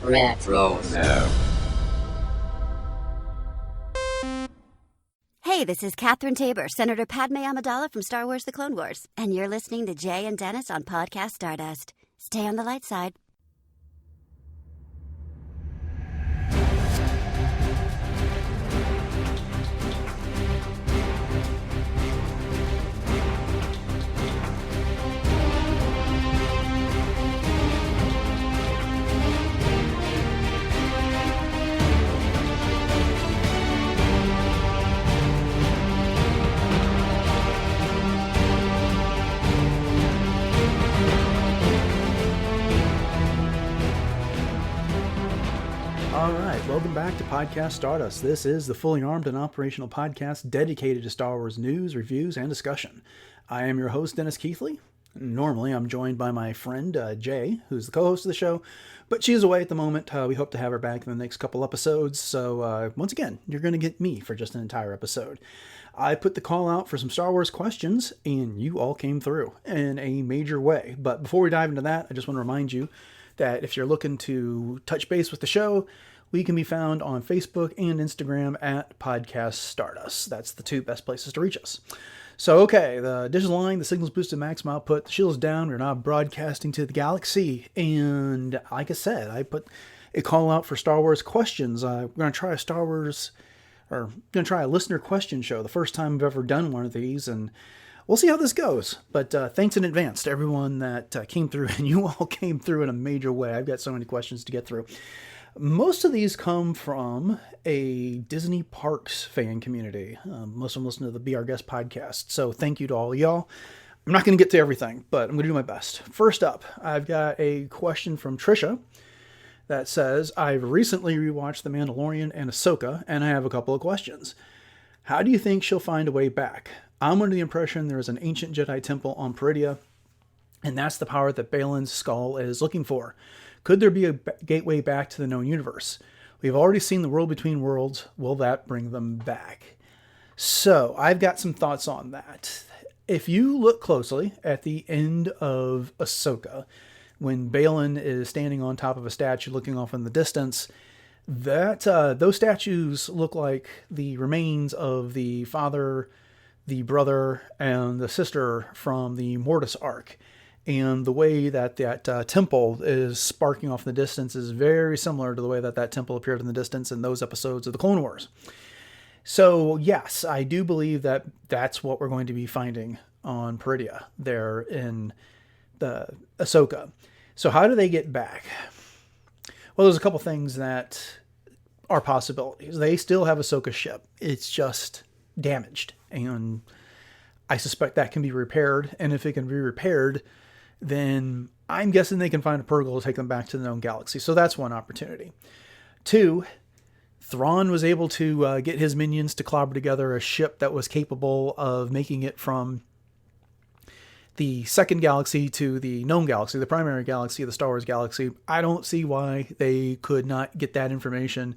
Retro. Hey, this is Catherine Tabor, Senator Padme Amidala from Star Wars The Clone Wars, and you're listening to Jay and Dennis on Podcast Stardust. Stay on the light side. Welcome back to Podcast Stardust. This is the fully armed and operational podcast dedicated to Star Wars news, reviews, and discussion. I am your host, Dennis Keithley. Normally, I'm joined by my friend, Jay, who's the co-host of the show, but she is away at the moment. We hope to have her back in the next couple episodes, so once again, you're going to get me for just an entire episode. I put the call out for some Star Wars questions, and you all came through in a major way. But before we dive into that, I just want to remind you that if you're looking to touch base with the show, we can be found on Facebook and Instagram at Podcast Stardust. That's the two best places to reach us. So, okay, the dish is lying, the signal's boosted maximum output, the shield's down, we're now broadcasting to the galaxy. And like I said, I put a call out for Star Wars questions. We're going to try a listener question show, the first time I've ever done one of these, and we'll see how this goes. But thanks in advance to everyone that came through, and you all came through in a major way. I've got so many questions to get through. Most of these come from a Disney Parks fan community. Most of them listen to the Be Our Guest podcast. So thank you to all of y'all. I'm not going to get to everything, but I'm going to do my best. First up, I've got a question from Trisha that says, I've recently rewatched The Mandalorian and Ahsoka, and I have a couple of questions. How do you think she'll find a way back? I'm under the impression there is an ancient Jedi temple on Peridea, and that's the power that Baylon Skoll is looking for. Could there be a gateway back to the known universe? We've already seen the world between worlds. Will that bring them back? So I've got some thoughts on that. If you look closely at the end of Ahsoka, when Baylon is standing on top of a statue looking off in the distance, those statues look like the remains of the father, the brother, and the sister from the Mortis arc. And the way that temple is sparking off in the distance is very similar to the way that temple appeared in the distance in those episodes of the Clone Wars. So yes, I do believe that that's what we're going to be finding on Peridea there in the Ahsoka. So how do they get back? Well, there's a couple things that are possibilities. They still have Ahsoka's ship. It's just damaged. And I suspect that can be repaired. And if it can be repaired, then I'm guessing they can find a Purrgil to take them back to the known galaxy. So that's one opportunity. Two, Thrawn was able to get his minions to clobber together a ship that was capable of making it from the second galaxy to the known galaxy, the primary galaxy, the Star Wars galaxy. I don't see why they could not get that information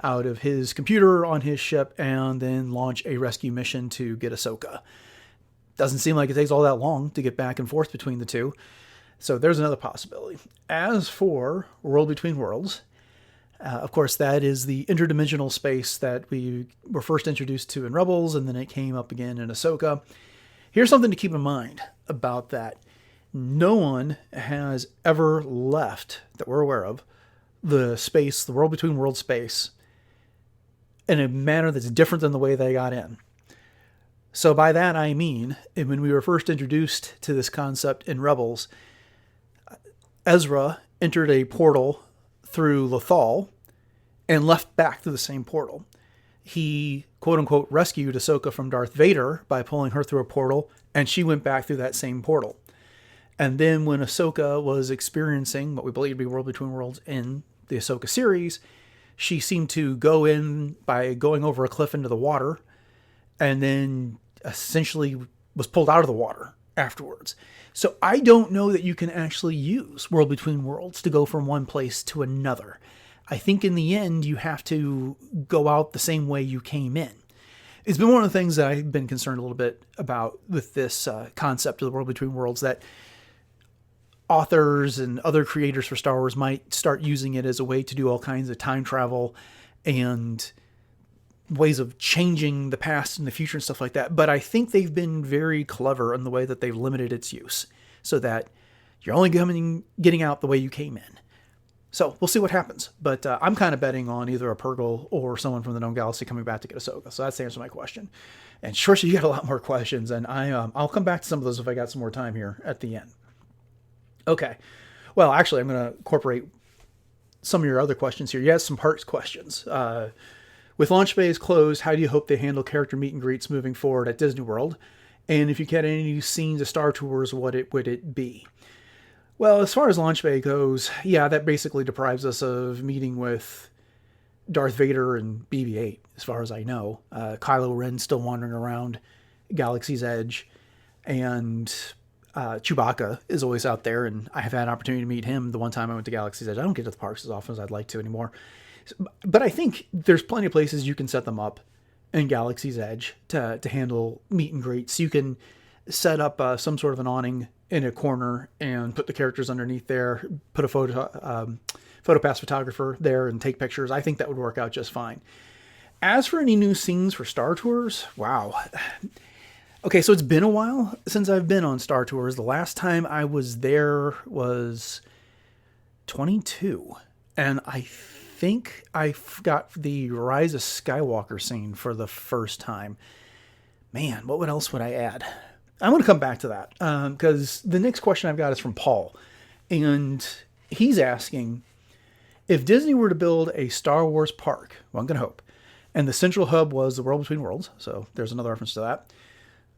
out of his computer on his ship and then launch a rescue mission to get Ahsoka. Doesn't seem like it takes all that long to get back and forth between the two. So there's another possibility. As for World Between Worlds, of course, that is the interdimensional space that we were first introduced to in Rebels, and then it came up again in Ahsoka. Here's something to keep in mind about that. No one has ever left, that we're aware of, the space, the World Between Worlds space, in a manner that's different than the way they got in. So by that I mean, when we were first introduced to this concept in Rebels, Ezra entered a portal through Lothal and left back through the same portal. He, quote-unquote, rescued Ahsoka from Darth Vader by pulling her through a portal, and she went back through that same portal. And then when Ahsoka was experiencing what we believe to be World Between Worlds in the Ahsoka series, she seemed to go in by going over a cliff into the water, and then essentially was pulled out of the water afterwards. So I don't know that you can actually use World Between Worlds to go from one place to another. I think in the end, you have to go out the same way you came in. It's been one of the things that I've been concerned a little bit about with this concept of the World Between Worlds, that authors and other creators for Star Wars might start using it as a way to do all kinds of time travel and ways of changing the past and the future and stuff like that. But I think they've been very clever in the way that they've limited its use so that you're only getting out the way you came in. So we'll see what happens. But I'm kind of betting on either a Purgle or someone from the known galaxy coming back to get Ahsoka. So that's the answer to my question. And sure, you got a lot more questions, and I'll come back to some of those if I got some more time here at the end. Okay. Well, actually, I'm going to incorporate some of your other questions here. You had some parks questions. With launch bays closed, how do you hope they handle character meet and greets moving forward at Disney World? And if you get any scenes of Star Tours, what would it be? Well, as far as launch bay goes, yeah, that basically deprives us of meeting with Darth Vader and BB-8, as far as I know. Kylo Ren's still wandering around Galaxy's Edge, and Chewbacca is always out there, and I have had an opportunity to meet him the one time I went to Galaxy's Edge. I don't get to the parks as often as I'd like to anymore. But I think there's plenty of places you can set them up in Galaxy's Edge to handle meet and greets. You can set up some sort of an awning in a corner and put the characters underneath there, put a PhotoPass photographer there and take pictures. I think that would work out just fine. As for any new scenes for Star Tours, wow. Okay, so it's been a while since I've been on Star Tours. The last time I was there was 22. And I think I got the Rise of Skywalker scene for the first time. Man, what else would I add? I'm going to come back to that because the next question I've got is from Paul. And he's asking, if Disney were to build a Star Wars park, one can hope, and the central hub was the world between worlds, so there's another reference to that,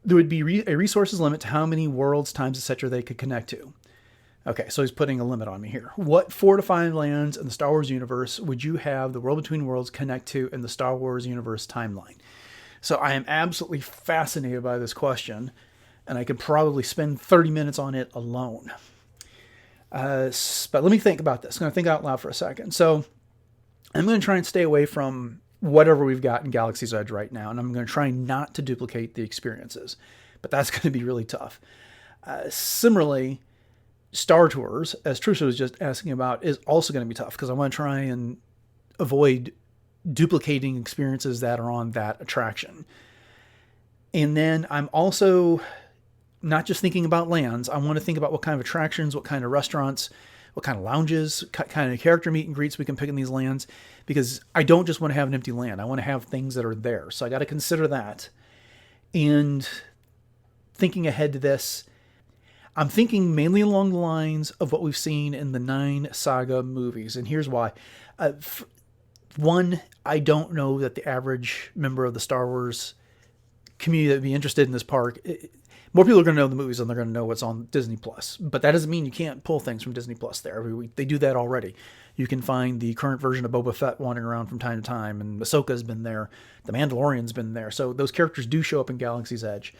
there would be a resources limit to how many worlds times etc. they could connect to. Okay, so he's putting a limit on me here. What 4 to 5 lands in the Star Wars universe would you have the world between worlds connect to in the Star Wars universe timeline? So I am absolutely fascinated by this question, and I could probably spend 30 minutes on it alone. But let me think about this. I'm going to think out loud for a second. So I'm going to try and stay away from whatever we've got in Galaxy's Edge right now, and I'm going to try not to duplicate the experiences. But that's going to be really tough. Similarly, Star Tours, as Trisha was just asking about, is also going to be tough because I want to try and avoid duplicating experiences that are on that attraction. And then I'm also not just thinking about lands. I want to think about what kind of attractions, what kind of restaurants, what kind of lounges, kind of character meet and greets we can pick in these lands, because I don't just want to have an empty land. I want to have things that are there. So I got to consider that. And thinking ahead to this, I'm thinking mainly along the lines of what we've seen in the 9 saga movies. And here's why. One, I don't know that the average member of the Star Wars community that would be interested in this park, more people are going to know the movies than they're going to know what's on Disney Plus. But that doesn't mean you can't pull things from Disney Plus there. Every week they do that already. You can find the current version of Boba Fett wandering around from time to time, and Ahsoka's been there. The Mandalorian's been there. So those characters do show up in Galaxy's Edge.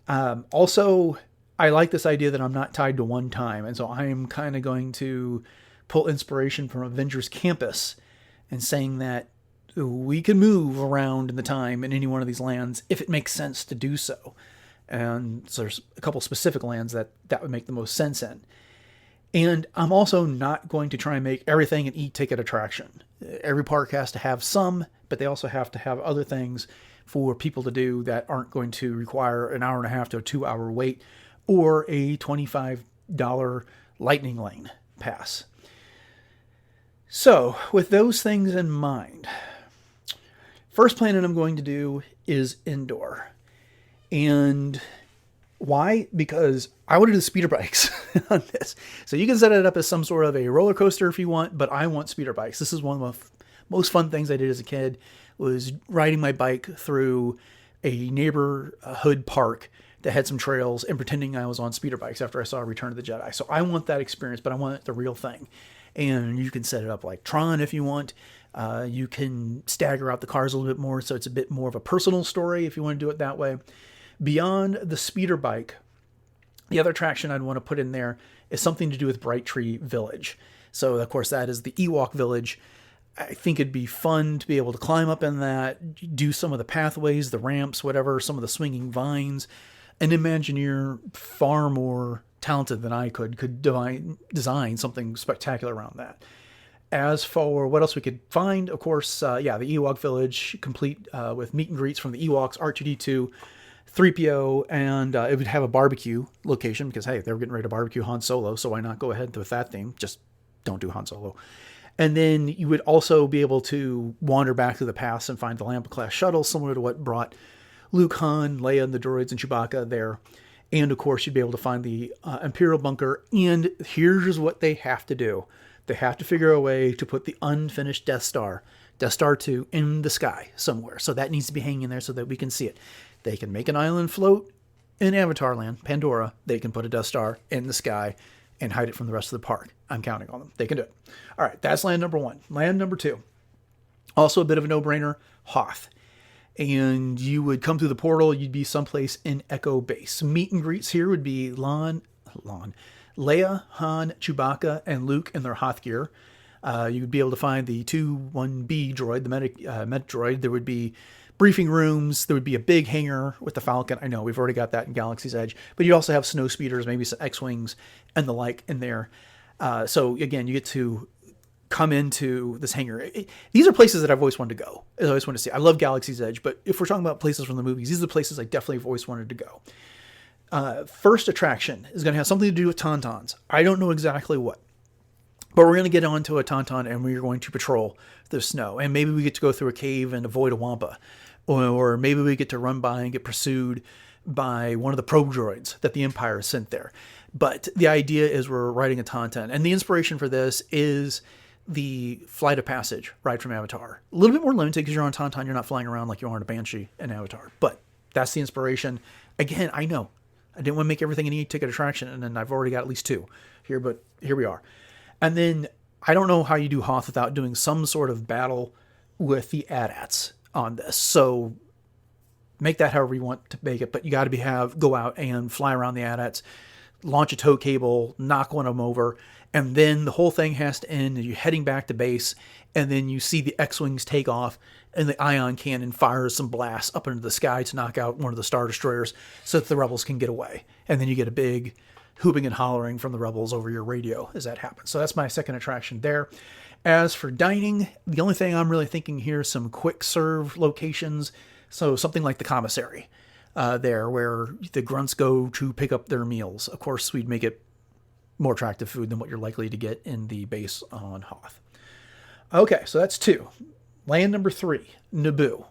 Also, I like this idea that I'm not tied to one time. And so I am kind of going to pull inspiration from Avengers Campus and saying that we can move around in the time in any one of these lands if it makes sense to do so. And so there's a couple specific lands that would make the most sense in. And I'm also not going to try and make everything an e-ticket attraction. Every park has to have some, but they also have to have other things for people to do that aren't going to require an hour and a half to a 2-hour wait or a $25 lightning lane pass. So with those things in mind, first planet I'm going to do is indoor. And why? Because I want to do the speeder bikes on this. So you can set it up as some sort of a roller coaster if you want, but I want speeder bikes. This is one of the most fun things I did as a kid, was riding my bike through a neighborhood park that had some trails and pretending I was on speeder bikes after I saw Return of the Jedi. So I want that experience, but I want it the real thing. And you can set it up like Tron if you want. You can stagger out the cars a little bit more, so it's a bit more of a personal story if you want to do it that way. Beyond the speeder bike, the other attraction I'd want to put in there is something to do with Bright Tree Village. So, of course, that is the Ewok village. I think it'd be fun to be able to climb up in that, do some of the pathways, the ramps, whatever, some of the swinging vines, and Imagineer far more talented than I could design something spectacular around that. As for what else we could find, of course, the Ewok Village, complete with meet and greets from the Ewoks, R2-D2, 3PO, and it would have a barbecue location because, hey, they were getting ready to barbecue Han Solo, so why not go ahead with that theme? Just don't do Han Solo. And then you would also be able to wander back through the past and find the Lampa-class shuttle, similar to what brought Luke, Han, Leia, and the droids, and Chewbacca there. And, of course, you'd be able to find the Imperial bunker. And here's what they have to do. They have to figure a way to put the unfinished Death Star 2, in the sky somewhere. So that needs to be hanging there so that we can see it. They can make an island float in Avatar Land, Pandora. They can put a Death Star in the sky and hide it from the rest of the park. I'm counting on them. They can do it. All right, that's land number 1. Land number 2, also a bit of a no-brainer, Hoth. And you would come through the portal. You'd be someplace in Echo Base. Meet and greets here would be Leia, Han, Chewbacca, and Luke in their Hoth gear. You would be able to find the 2-1B droid, the medic droid. There would be briefing rooms. There would be a big hangar with the Falcon. I know we've already got that in Galaxy's Edge, but you also have snow speeders, maybe some X-Wings and the like in there. So again, you get to come into this hangar. These are places that I've always wanted to go. I always wanted to see. I love Galaxy's Edge, but if we're talking about places from the movies, these are the places I definitely have always wanted to go. First attraction is going to have something to do with Tauntauns. I don't know exactly what, but we're going to get onto a Tauntaun and we're going to patrol the snow. And maybe we get to go through a cave and avoid a Wampa. Or maybe we get to run by and get pursued by one of the probe droids that the Empire sent there. But the idea is we're riding a Tauntaun. And the inspiration for this is the Flight of Passage ride from Avatar. A little bit more limited because you're on Tauntaun. You're not flying around like you are on a Banshee in Avatar. But that's the inspiration. Again, I know I didn't want to make everything an e-ticket attraction. And then I've already got at least 2 here, but here we are. And then I don't know how you do Hoth without doing some sort of battle with the AT-ATs on this. So make that however you want to make it, but you got to go out and fly around the AT-ATs, launch a tow cable, knock one of them over, and then the whole thing has to end and you're heading back to base, and then you see the X-Wings take off and the ion cannon fires some blasts up into the sky to knock out one of the Star Destroyers so that the rebels can get away. And then you get a big hooping and hollering from the rebels over your radio as that happens. So that's my second attraction there. As for dining, the only thing I'm really thinking here is some quick serve locations. So something like the commissary there where the grunts go to pick up their meals. Of course, we'd make it more attractive food than what you're likely to get in the base on Hoth. Okay, so that's 2. Land number 3, Naboo.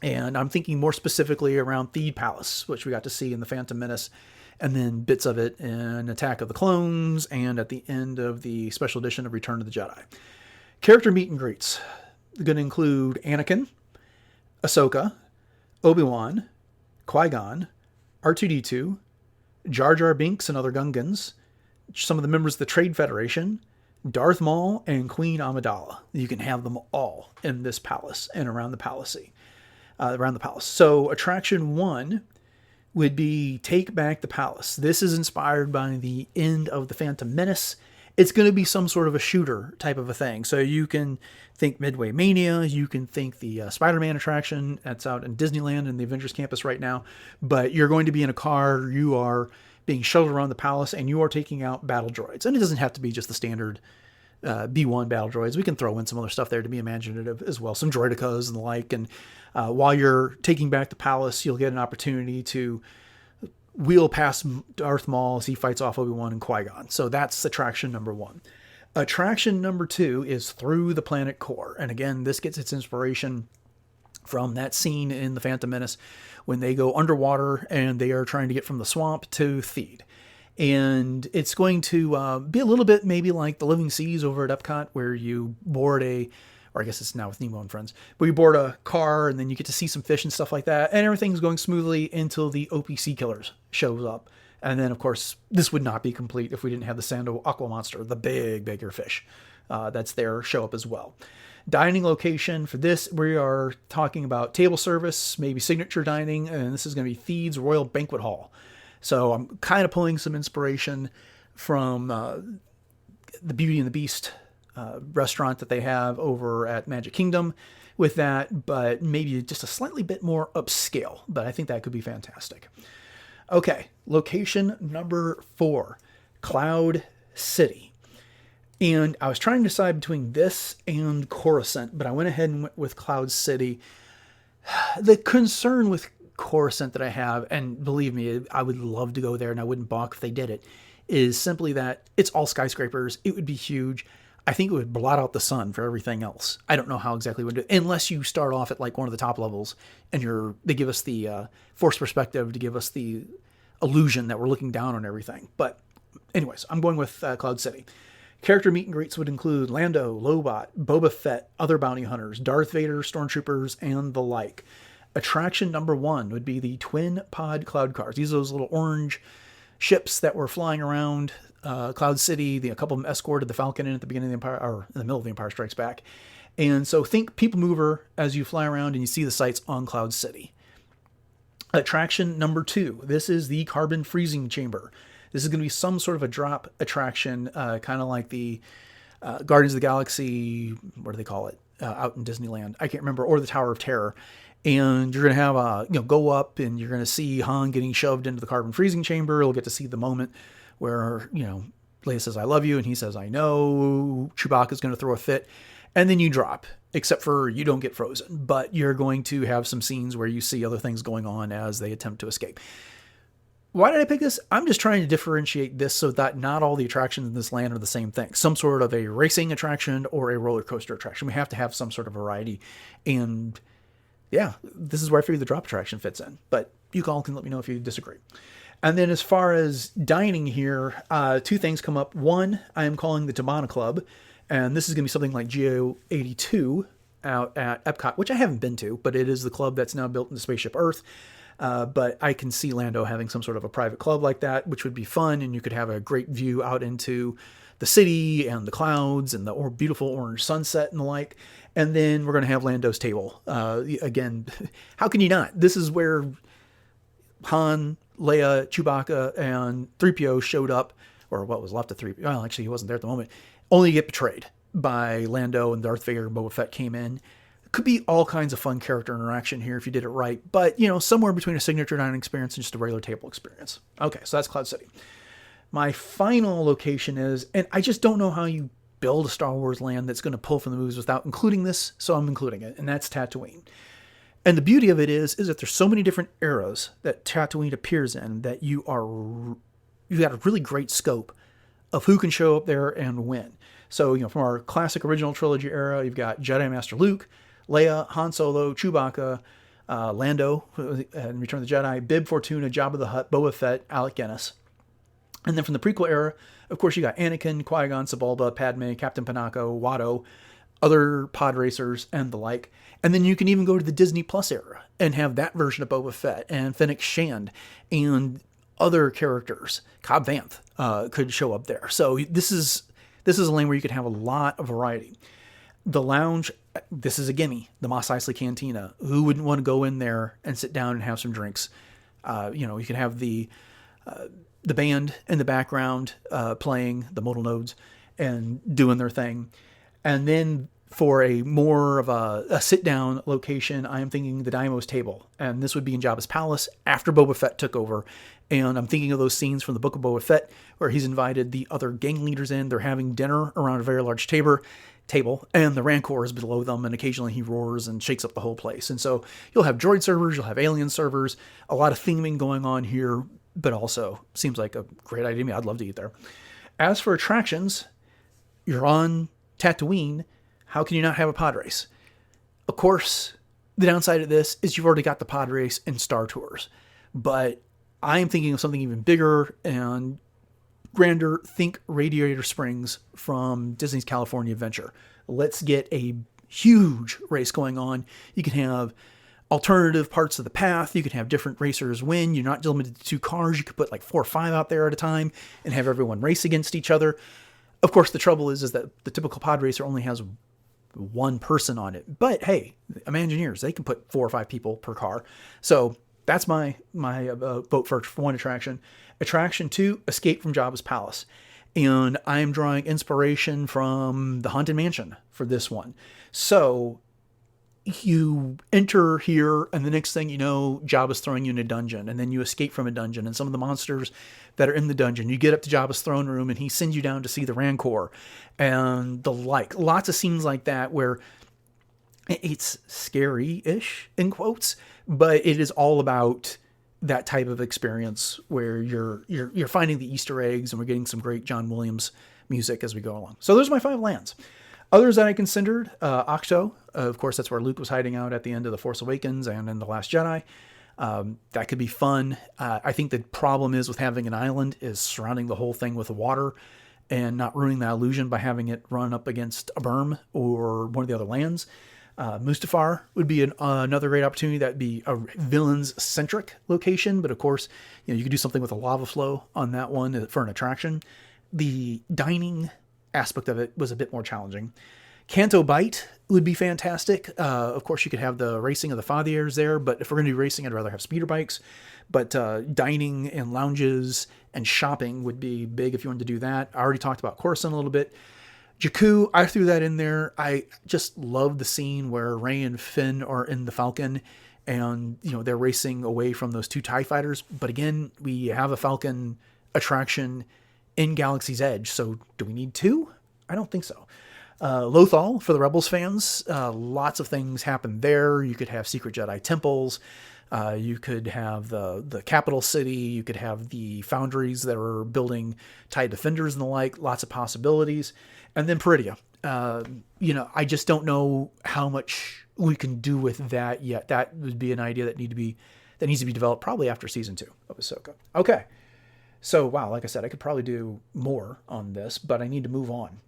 And I'm thinking more specifically around Theed Palace, which we got to see in The Phantom Menace, and then bits of it in Attack of the Clones and at the end of the special edition of Return of the Jedi. Character meet and greets. They're going to include Anakin, Ahsoka, Obi-Wan, Qui-Gon, R2-D2, Jar Jar Binks and other Gungans, some of the members of the Trade Federation, Darth Maul, and Queen Amidala. You can have them all in this palace and around the palace. So attraction 1 would be Take Back the Palace. This is inspired by the end of The Phantom Menace. It's going to be some sort of a shooter type of a thing. So you can think Midway Mania. You can think the Spider-Man attraction that's out in Disneyland and the Avengers Campus right now. But you're going to be in a car. You are being shuttled around the palace and you are taking out battle droids. And it doesn't have to be just the standard B1 battle droids. We can throw in some other stuff there to be imaginative as well. Some droidicas and the like. And while you're taking back the palace, you'll get an opportunity to wheel past Darth Maul as he fights off Obi-Wan and Qui-Gon. So that's attraction number 1. Attraction number 2 is Through the Planet Core. And again, this gets its inspiration from that scene in The Phantom Menace when they go underwater and they are trying to get from the swamp to Theed. And it's going to be a little bit maybe like the Living Seas over at Epcot, where you board or I guess it's now with Nemo and Friends, but you board a car and then you get to see some fish and stuff like that. And everything's going smoothly until the OPC killers shows up. And then, of course, this would not be complete if we didn't have the Sando Aqua Monster, the bigger fish that's there, show up as well. Dining location for this, we are talking about table service, maybe signature dining, and this is going to be Theed's Royal Banquet Hall. So I'm kind of pulling some inspiration from the Beauty and the Beast restaurant that they have over at Magic Kingdom with that, but maybe just a slightly bit more upscale. But I think that could be fantastic. Okay, location number 4, Cloud City. And I was trying to decide between this and Coruscant, but I went ahead and went with Cloud City. The concern with Coruscant that I have, and believe me, I would love to go there and I wouldn't balk if they did it, is simply that it's all skyscrapers. It would be huge. I think it would blot out the sun for everything else. I don't know how exactly it would do it, unless you start off at like one of the top levels and they give us the forced perspective to give us the illusion that we're looking down on everything. But anyways, I'm going with Cloud City. Character meet and greets would include Lando, Lobot, Boba Fett, other bounty hunters, Darth Vader, stormtroopers, and the like. Attraction number 1 would be the twin pod cloud cars. These are those little orange ships that were flying around Cloud City. A couple of them escorted the Falcon in at the beginning of the Empire, or in the middle of the Empire Strikes Back. And so think people mover as you fly around and you see the sights on Cloud City. Attraction number 2. This is the carbon freezing chamber. This is going to be some sort of a drop attraction, kind of like the Guardians of the Galaxy, what do they call it, out in Disneyland? I can't remember, or the Tower of Terror. And you're going to have go up and you're going to see Han getting shoved into the carbon freezing chamber. You'll get to see the moment where, Leia says, I love you. And he says, I know. Chewbacca's going to throw a fit. And then you drop, except for you don't get frozen. But you're going to have some scenes where you see other things going on as they attempt to escape. Why did I pick this? I'm just trying to differentiate this so that not all the attractions in this land are the same thing. Some sort of a racing attraction or a roller coaster attraction. We have to have some sort of variety. And yeah, this is where I figure the drop attraction fits in. But you all can let me know if you disagree. And then as far as dining here, 2 things come up. One, I am calling the Tabana Club. And this is going to be something like GO82 out at Epcot, which I haven't been to, but it is the club that's now built into Spaceship Earth. But I can see Lando having some sort of a private club like that, which would be fun. And you could have a great view out into the city and the clouds and the beautiful orange sunset and the like. And then we're going to have Lando's table. Again, how can you not? This is where Han, Leia, Chewbacca, and 3PO showed up, or what was left of 3PO. Well, actually, he wasn't there at the moment. Only to get betrayed by Lando, and Darth Vader and Boba Fett came in. Could be all kinds of fun character interaction here if you did it right, but somewhere between a signature dining experience and just a regular table experience. Okay, so that's Cloud City. My final location is, and I just don't know how you build a Star Wars land that's going to pull from the movies without including this, so I'm including it, and that's Tatooine. And the beauty of it is that there's so many different eras that Tatooine appears in that you've got a really great scope of who can show up there and when. So, from our classic original trilogy era, you've got Jedi Master Luke, Leia, Han Solo, Chewbacca, Lando, and Return of the Jedi, Bib Fortuna, Jabba the Hutt, Boba Fett, Alec Guinness. And then from the prequel era, of course, you got Anakin, Qui-Gon, Sebulba, Padme, Captain Panako, Watto, other pod racers, and the like. And then you can even go to the Disney Plus era and have that version of Boba Fett and Fennec Shand and other characters. Cobb Vanth could show up there. So this is a lane where you could have a lot of variety. The lounge, this is a gimme. The Mos Eisley Cantina. Who wouldn't want to go in there and sit down and have some drinks? You can have the band in the background playing the modal nodes and doing their thing. And then for a more of a sit-down location, I am thinking the Daimo's table. And this would be in Jabba's palace after Boba Fett took over. And I'm thinking of those scenes from the Book of Boba Fett where he's invited the other gang leaders in. They're having dinner around a very large table, and the Rancor is below them, and occasionally he roars and shakes up the whole place. And so you'll have droid servers, you'll have alien servers, a lot of theming going on here, but also seems like a great idea to me. I'd love to eat there. As for attractions, you're on Tatooine. How can you not have a pod race? Of course, the downside of this is you've already got the pod race in Star Tours, but I am thinking of something even bigger and grander. Think Radiator Springs from Disney's California Adventure. Let's get a huge race going on. You can have alternative parts of the path. You can have different racers win. You're not limited to 2 cars. You could put like 4 or 5 out there at a time and have everyone race against each other. Of course, the trouble is that the typical pod racer only has 1 person on it. But hey, Imagineers, they can put 4 or 5 people per car. So that's my vote for one attraction. Attraction 2, Escape from Jabba's Palace. And I'm drawing inspiration from the Haunted Mansion for this one. So you enter here, and the next thing you know, Jabba's throwing you in a dungeon, and then you escape from a dungeon, and some of the monsters that are in the dungeon, you get up to Jabba's throne room, and he sends you down to see the Rancor, and the like. Lots of scenes like that where it's scary-ish, in quotes, but it is all about that type of experience where you're finding the Easter eggs, and we're getting some great John Williams music as we go along. So those are my 5 lands. Others that I considered, Ahsoka, of course, that's where Luke was hiding out at the end of The Force Awakens and in The Last Jedi. That could be fun. I think the problem is with having an island is surrounding the whole thing with water and not ruining the illusion by having it run up against a berm or one of the other lands. Mustafar would be another great opportunity. That'd be a villains-centric location, but of course, you could do something with a lava flow on that one for an attraction. The dining aspect of it was a bit more challenging. Canto Bight would be fantastic. Of course, you could have the racing of the Fathiers there, but if we're going to do racing, I'd rather have speeder bikes. But dining and lounges and shopping would be big if you wanted to do that. I already talked about Coruscant a little bit. Jakku, I threw that in there. I just love the scene where Rey and Finn are in the Falcon and, they're racing away from those 2 TIE fighters. But again, we have a Falcon attraction in Galaxy's Edge. So do we need 2? I don't think so. Lothal for the Rebels fans. Lots of things happen there. You could have secret Jedi temples. You could have the capital city. You could have the foundries that are building TIE defenders and the like. Lots of possibilities. And then Peridia. I just don't know how much we can do with that yet. That would be an idea that needs to be developed probably after season 2 of Ahsoka. Okay. So, wow, like I said, I could probably do more on this, but I need to move on.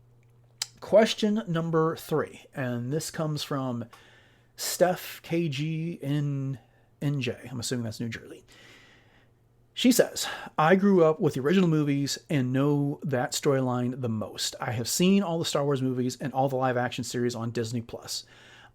Question number 3, and this comes from Steph KG in NJ. I'm assuming that's New Jersey. She says, I grew up with the original movies and know that storyline the most. I have seen all the Star Wars movies and all the live action series on Disney+.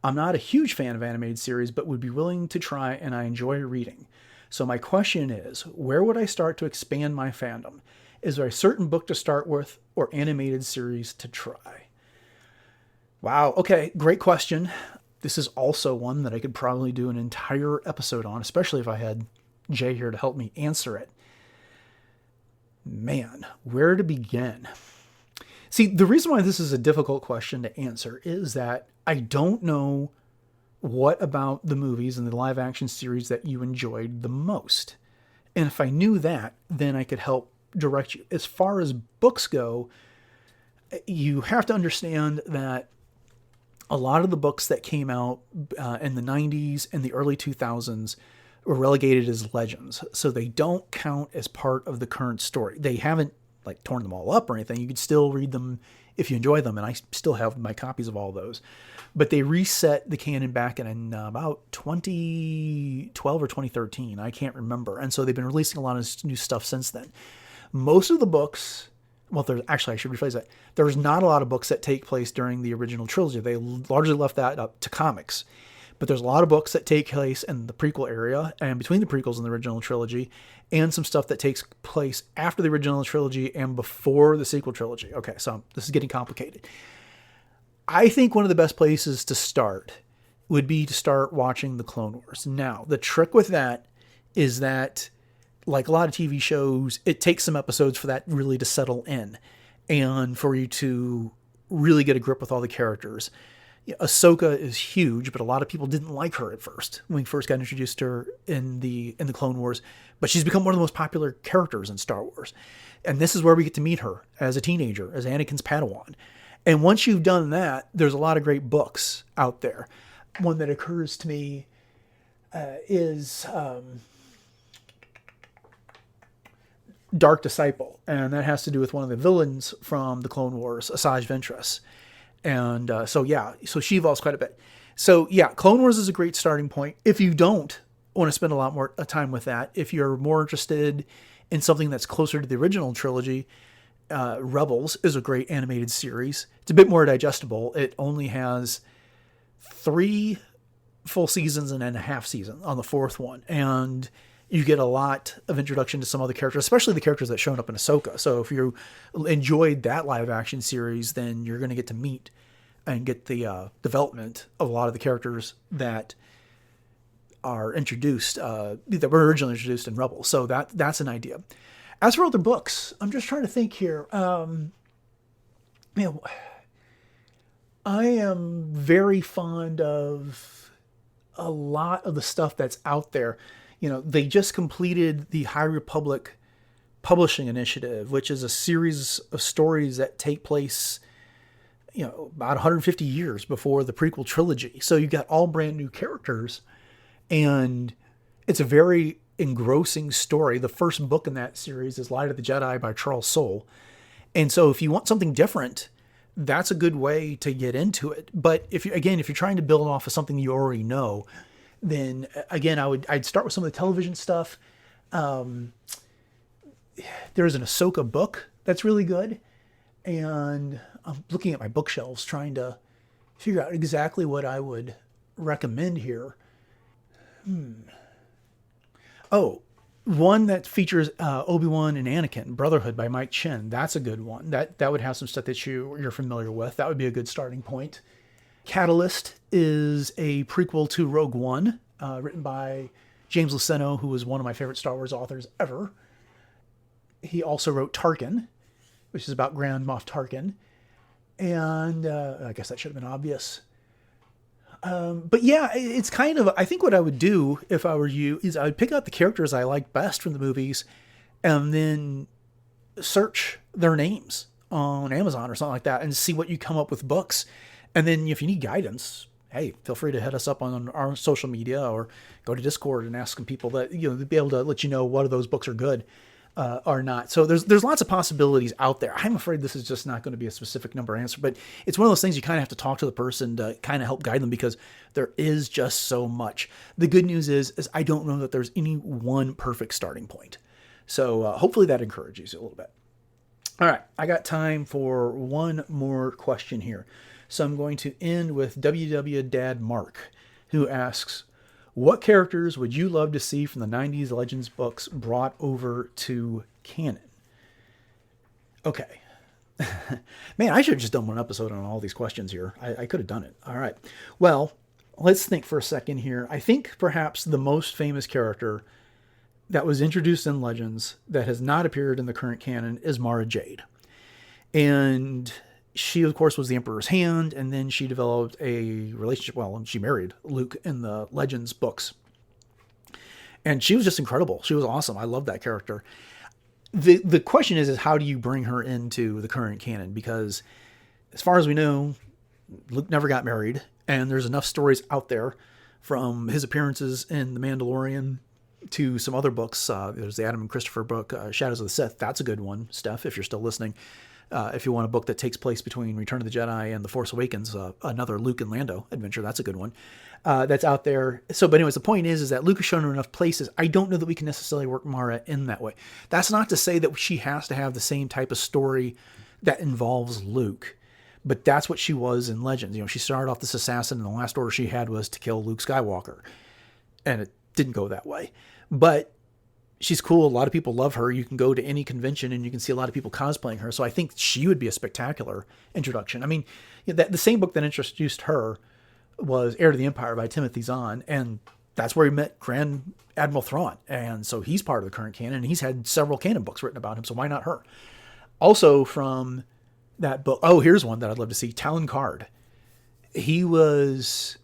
I'm not a huge fan of animated series, but would be willing to try, and I enjoy reading. So my question is, where would I start to expand my fandom? Is there a certain book to start with or animated series to try? Wow. Okay. Great question. This is also one that I could probably do an entire episode on, especially if I had Jay here to help me answer it. Man, where to begin? See, the reason why this is a difficult question to answer is that I don't know what about the movies and the live action series that you enjoyed the most. And if I knew that, then I could help direct you. As far as books go, you have to understand that a lot of the books that came out in the 90s and the early 2000s were relegated as legends. So they don't count as part of the current story. They haven't torn them all up or anything. You could still read them if you enjoy them. And I still have my copies of all those. But they reset the canon back in about 2012 or 2013. I can't remember. And so they've been releasing a lot of new stuff since then. Most of the books, I should rephrase that. There's not a lot of books that take place during the original trilogy. They largely left that up to comics. But there's a lot of books that take place in the prequel area and between the prequels and the original trilogy, and some stuff that takes place after the original trilogy and before the sequel trilogy. Okay, so this is getting complicated. I think one of the best places to start would be to start watching the Clone Wars. Now, the trick with that is that, like a lot of TV shows, it takes some episodes for that really to settle in and for you to really get a grip with all the characters. Ahsoka is huge, but a lot of people didn't like her at first when we first got introduced to her in the Clone Wars. But she's become one of the most popular characters in Star Wars. And this is where we get to meet her as a teenager, as Anakin's Padawan. And once you've done that, there's a lot of great books out there. One that occurs to me is Dark Disciple. And that has to do with one of the villains from the Clone Wars, Asajj Ventress. And so she evolves quite a bit. So yeah, Clone Wars is a great starting point. If you don't want to spend a lot more time with that, if you're more interested in something that's closer to the original trilogy, Rebels is a great animated series. It's a bit more digestible. It only has 3 full seasons and then a half season on the 4th one. And you get a lot of introduction to some other characters, especially the characters that showed up in Ahsoka. So if you enjoyed that live action series, then you're going to get to meet and get the development of a lot of the characters that are introduced, that were originally introduced in Rebels. So that's an idea. As for other books, I'm just trying to think here. I am very fond of a lot of the stuff that's out there. They just completed the High Republic Publishing Initiative, which is a series of stories that take place, about 150 years before the prequel trilogy. So you've got all brand new characters, and it's a very engrossing story. The first book in that series is Light of the Jedi by Charles Soule. And so if you want something different, that's a good way to get into it. But if you're trying to build off of something you already know, then again, I'd start with some of the television stuff. There's an Ahsoka book that's really good. And I'm looking at my bookshelves trying to figure out exactly what I would recommend here. Oh, one that features Obi-Wan and Anakin, Brotherhood by Mike Chen. That's a good one. That would have some stuff that you're familiar with. That would be a good starting point. Catalyst is a prequel to Rogue One, written by James Luceno, who was one of my favorite Star Wars authors ever. He also wrote Tarkin, which is about Grand Moff Tarkin. And I guess that should have been obvious. But yeah, it's kind of, I think what I would do if I were you is I would pick out the characters I like best from the movies and then search their names on Amazon or something like that and see what you come up with books. And then if you need guidance, hey, feel free to hit us up on our social media or go to Discord and ask some people that, be able to let you know what of those books are good or not. So there's lots of possibilities out there. I'm afraid this is just not going to be a specific number answer, but it's one of those things you kind of have to talk to the person to kind of help guide them because there is just so much. The good news is I don't know that there's any one perfect starting point. So hopefully that encourages you a little bit. All right, I got time for one more question here. So I'm going to end with WW Dad Mark, who asks, what characters would you love to see from the 90s Legends books brought over to canon? Okay. Man, I should have just done one episode on all these questions here. I could have done it. All right. Well, let's think for a second here. I think perhaps the most famous character that was introduced in Legends that has not appeared in the current canon is Mara Jade. And she, of course, was the Emperor's hand, and then she developed a relationship. Well, she married Luke in the Legends books. And she was just incredible. She was awesome. I love that character. The question is how do you bring her into the current canon? Because as far as we know, Luke never got married, and there's enough stories out there from his appearances in The Mandalorian to some other books. There's the Adam and Christopher book, Shadows of the Sith. That's a good one, Steph, if you're still listening. If you want a book that takes place between Return of the Jedi and The Force Awakens, another Luke and Lando adventure, that's a good one. That's out there. So, but anyways, the point is that Luke has shown her enough places. I don't know that we can necessarily work Mara in that way. That's not to say that she has to have the same type of story that involves Luke, but that's what she was in Legends. She started off this assassin, and the last order she had was to kill Luke Skywalker, and it didn't go that way. But she's cool. A lot of people love her. You can go to any convention and you can see a lot of people cosplaying her. So I think she would be a spectacular introduction. I mean, the same book that introduced her was Heir to the Empire by Timothy Zahn. And that's where he met Grand Admiral Thrawn. And so he's part of the current canon. And he's had several canon books written about him. So why not her? Also from that book. Oh, here's one that I'd love to see. Talon Card. He was,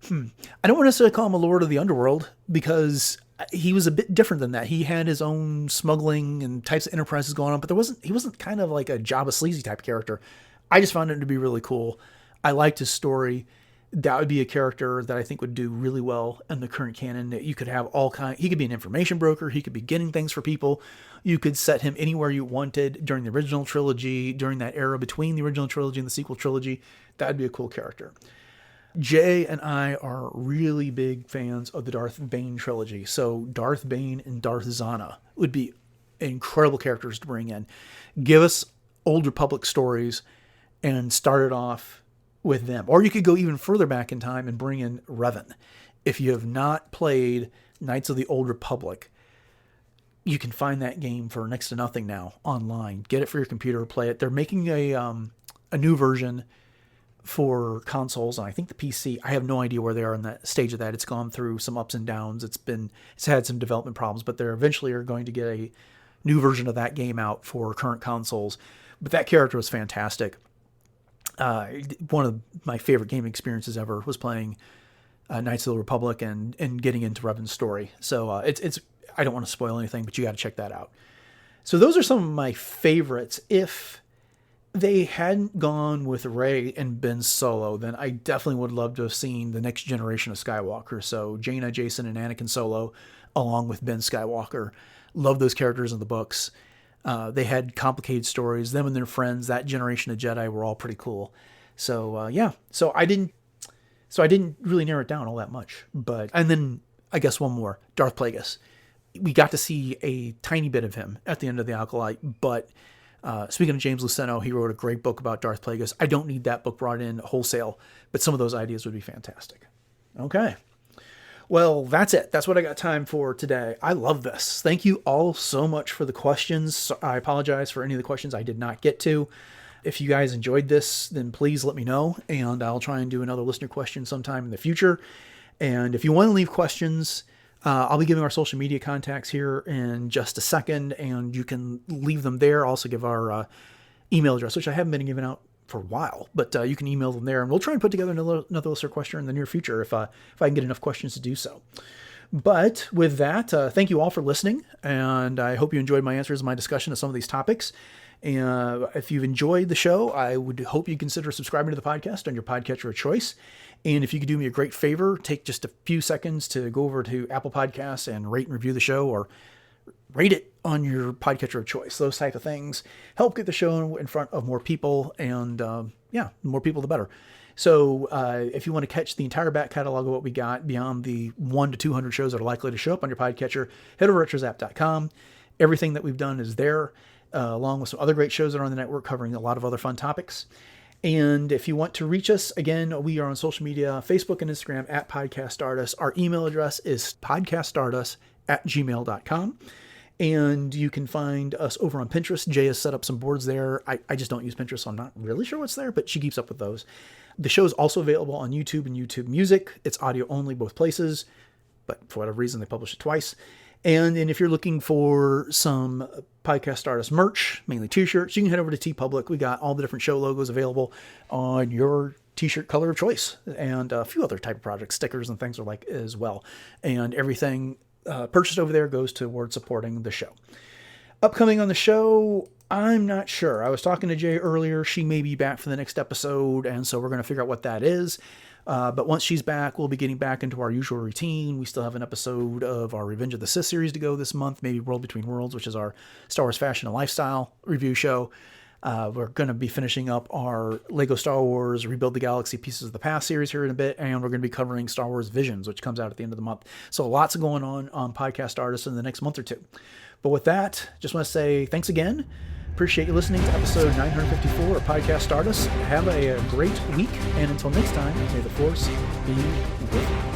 I don't want to necessarily call him a Lord of the Underworld because he was a bit different than that. He had his own smuggling and types of enterprises going on, but he wasn't kind of like a Jabba Sleazy type character. I just found him to be really cool. I liked his story. That would be a character that I think would do really well in the current canon. That you could have he could be an information broker. He could be getting things for people. You could set him anywhere you wanted during the original trilogy, during that era between the original trilogy and the sequel trilogy. That'd be a cool character. Jay and I are really big fans of the Darth Bane trilogy. So Darth Bane and Darth Zana would be incredible characters to bring in. Give us Old Republic stories and start it off with them. Or you could go even further back in time and bring in Revan. If you have not played Knights of the Old Republic, you can find that game for next to nothing now online. Get it for your computer, play it. They're making a new version for consoles, and I think the PC, I have no idea where they are in that stage of that. It's gone through some ups and downs. It's had some development problems, but they're eventually are going to get a new version of that game out for current consoles. But that character was fantastic. One of my favorite gaming experiences ever was playing Knights of the Republic and getting into Revan's story. So it's I don't want to spoil anything, but you got to check that out. So those are some of my favorites. If they hadn't gone with Rey and Ben Solo, then I definitely would love to have seen the next generation of Skywalker. So Jaina, Jacen, and Anakin Solo, along with Ben Skywalker. Love those characters in the books. They had complicated stories. Them and their friends, that generation of Jedi, were all pretty cool. So yeah. So I didn't really narrow it down all that much. And then I guess one more, Darth Plagueis. We got to see a tiny bit of him at the end of The Acolyte, but speaking of James Luceno, he wrote a great book about Darth Plagueis. I don't need that book brought in wholesale, but some of those ideas would be fantastic. Okay. Well, that's it. That's what I got time for today. I love this. Thank you all so much for the questions. I apologize for any of the questions I did not get to. If you guys enjoyed this, then please let me know, and I'll try and do another listener question sometime in the future. And if you want to leave questions, I'll be giving our social media contacts here in just a second, and you can leave them there. Also give our email address, which I haven't been giving out for a while, but you can email them there, and we'll try and put together another listener question in the near future if I can get enough questions to do so. But with that, thank you all for listening, and I hope you enjoyed my answers and my discussion of some of these topics. And if you've enjoyed the show, I would hope you consider subscribing to the podcast on your podcatcher of choice. And if you could do me a great favor, take just a few seconds to go over to Apple Podcasts and rate and review the show, or rate it on your podcatcher of choice. Those type of things help get the show in front of more people, and the more people, the better. So if you want to catch the entire back catalog of what we got beyond the 1 to 200 shows that are likely to show up on your podcatcher, head over to retrozap.com. Everything that we've done is there, along with some other great shows that are on the network covering a lot of other fun topics. And if you want to reach us, again, we are on social media, Facebook and Instagram at Podcast Stardust. Our email address is podcaststardust@gmail.com. And you can find us over on Pinterest. Jay has set up some boards there. I just don't use Pinterest, so I'm not really sure what's there, but she keeps up with those. The show is also available on YouTube and YouTube Music. It's audio only both places, but for whatever reason, they publish it twice. And if you're looking for some Podcast Stardust merch, mainly t-shirts, you can head over to TeePublic. We got all the different show logos available on your t-shirt color of choice, and a few other type of projects, stickers and things are like as well. And everything purchased over there goes towards supporting the show. Upcoming on the show, I'm not sure. I was talking to Jay earlier. She may be back for the next episode, and so we're going to figure out what that is. But once she's back, we'll be getting back into our usual routine. We still have an episode of our Revenge of the Sith series to go this month, maybe World Between Worlds, which is our Star Wars fashion and lifestyle review show. We're going to be finishing up our Lego Star Wars Rebuild the Galaxy Pieces of the Past series here in a bit, and we're going to be covering Star Wars Visions, which comes out at the end of the month. So lots going on Podcast Stardust in the next month or two. But with that, just want to say thanks again. Appreciate you listening to episode 954 of Podcast Stardust. Have a great week, and until next time, may the Force be with you.